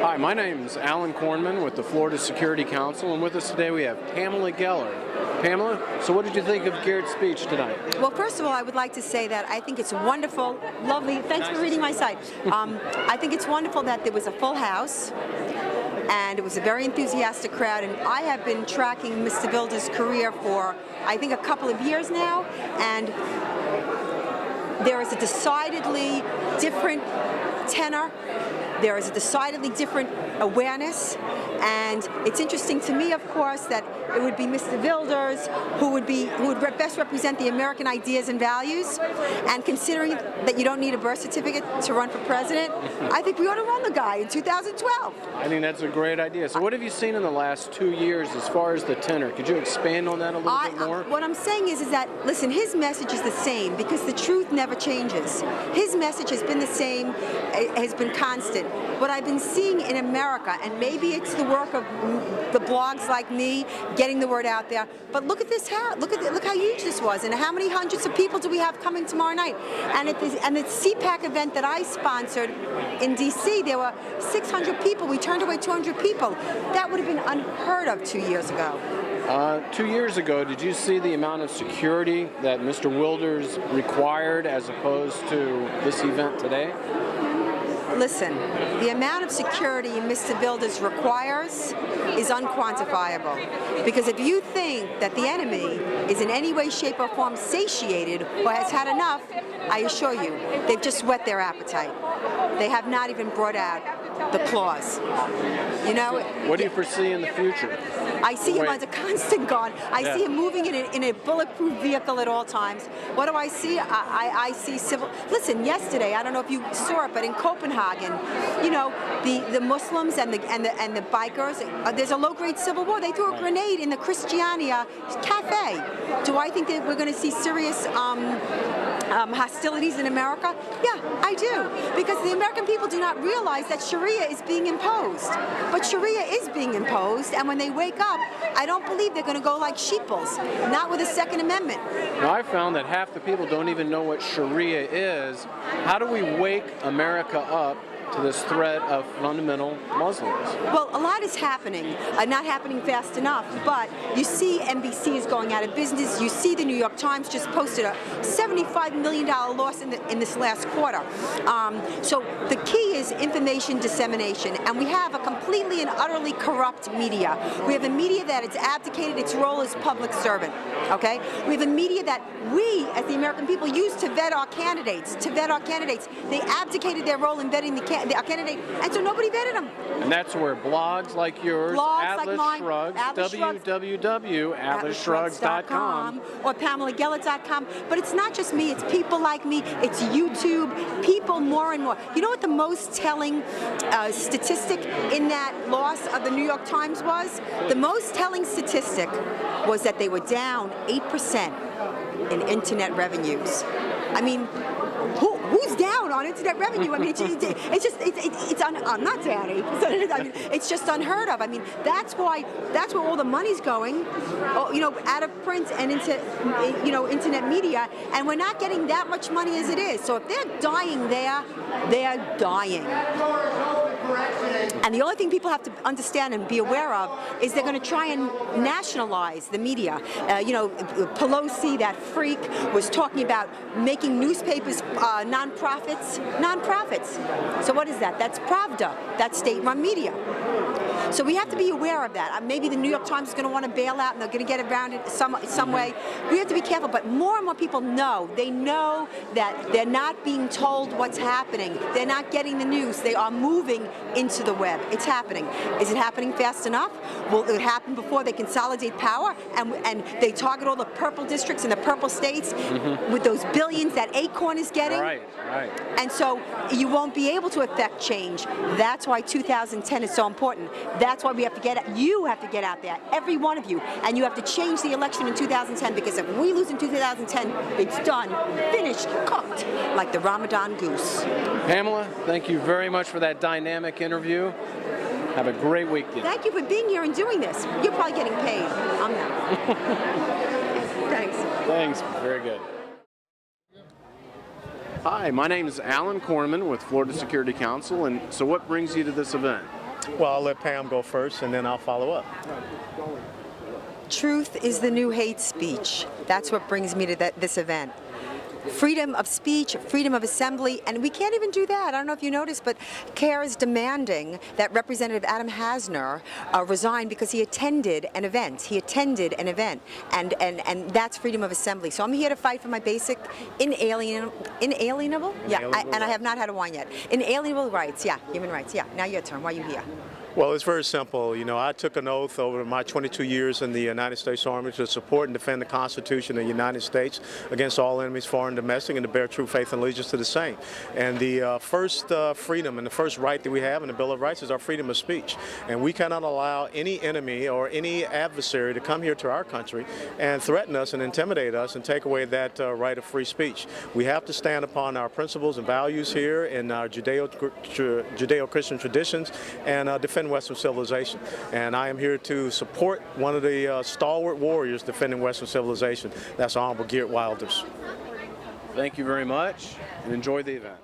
Hi, my name is Alan Kornman with the Florida Security Council, and with us today we have Pamela Geller. Pamela, so what did you think of Geert's speech tonight? Well, first of all, I would like to say that I think it's wonderful, lovely. Thanks for reading my site. I think it's wonderful that there was a full house, and it was a very enthusiastic crowd, and I have been tracking Mr. Vilder's career for, I think, a couple of years now, and there is a decidedly different tenor. There is a decidedly different awareness, and it's interesting to me, of course, that it would be Mr. Wilders who would best represent the American ideas and values. And considering that you don't need a birth certificate to run for president, I think we ought to run the guy in 2012. I think that's a great idea. So what have you seen in the last 2 years as far as the tenor? Could you expand on that a little bit more? What I'm saying is that, listen, his message is the same because the truth never changes. His message has been the same, has been constant. What I've been seeing in America, and maybe it's the work of the blogs like me getting the word out there, but look at this house. Look how huge this was, and how many hundreds of people do we have coming tomorrow night? And at the CPAC event that I sponsored in D.C., there were 600 people. We turned away 200 people. That would have been unheard of 2 years ago. 2 years ago, did you see the amount of security that Mr. Wilders required as opposed to this event today? Listen, the amount of security Mr. Wilders requires is unquantifiable. Because if you think that the enemy is in any way, shape, or form satiated or has had enough, I assure you, they've just whet their appetite. They have not even brought out the claws. You know? What do you foresee in the future? I see him as a constant guard. I see him moving in a bulletproof vehicle at all times. What do I see? I see civil. Listen, yesterday, I don't know if you saw it, but in Copenhagen, you know, the Muslims and the bikers. There's a low-grade civil war. They threw a grenade in the Christiania cafe. Do I think that we're going to see serious hostilities in America? Yeah, I do. Because the American people do not realize that Sharia is being imposed. But Sharia is being imposed, and when they wake up, I don't believe they're going to go like sheeples, not with the Second Amendment. Now, I found that half the people don't even know what Sharia is. How do we wake America up to this threat of fundamental Muslims? Well, a lot is happening, not happening fast enough, but you see NBC is going out of business. You see the New York Times just posted a $75 million loss in this last quarter. So the key is information dissemination, and we have a completely and utterly corrupt media. We have a media that has abdicated its role as public servant, okay? We have a media that we, as the American people, use to vet our candidates. They abdicated their role in vetting our candidate, and so nobody vetted them. And that's where blogs like yours, Atlas Shrugs, www.atlasshrugs.com, or PamelaGeller.com. But it's not just me, it's people like me, it's YouTube, people more and more. You know what the most telling statistic in that loss of the New York Times was? The most telling statistic was that they were down 8% in internet revenues. I mean, who's down on internet revenue? I mean, it's not down 8%. I mean, it's just unheard of. I mean, that's where all the money's going, you know, out of print and into, you know, internet media, and we're not getting that much money as it is. So if they're dying there, they're dying. And the only thing people have to understand and be aware of is they're going to try and nationalize the media. You know, Pelosi, that freak, was talking about making newspapers nonprofits. So what is that? That's Pravda. That's state-run media. So we have to be aware of that. Maybe the New York Times is going to want to bail out and they're going to get around it some way. We have to be careful, but more and more people know. They know that they're not being told what's happening. They're not getting the news. They are moving into the web. It's happening. Is it happening fast enough? Will it happen before they consolidate power and they target all the purple districts and the purple states with those billions that Acorn is getting? Right. And so you won't be able to affect change. That's why 2010 is so important. That's why we have to you have to get out there, every one of you, and you have to change the election in 2010, because if we lose in 2010, it's done, finished, cooked, like the Ramadan goose. Pamela, thank you very much for that dynamic interview. Have a great weekend. Thank you for being here and doing this. You're probably getting paid. I'm not. Thanks. Thanks. Very good. Hi, my name is Alan Kornman with Florida Security Council, and so what brings you to this event? Well, I'll let Pam go first, and then I'll follow up. Truth is the new hate speech. That's what brings me to this event. Freedom of speech, freedom of assembly, and we can't even do that. I don't know if you noticed, but CARE is demanding that Representative Adam Hasner resign because he attended an event. And that's freedom of assembly. So I'm here to fight for my basic inalienable? Yeah, and I have not had a wine yet. Inalienable rights, yeah, human rights, yeah. Now your turn. Why are you here? Well, it's very simple. You know, I took an oath over my 22 years in the United States Army to support and defend the Constitution of the United States against all enemies, foreign and domestic, and to bear true faith and allegiance to the same. And the first freedom and the first right that we have in the Bill of Rights is our freedom of speech. And we cannot allow any enemy or any adversary to come here to our country and threaten us and intimidate us and take away that right of free speech. We have to stand upon our principles and values here in our Judeo-Christian traditions and defend Western civilization. And I am here to support one of the stalwart warriors defending Western civilization. That's Honorable Geert Wilders. Thank you very much, and enjoy the event.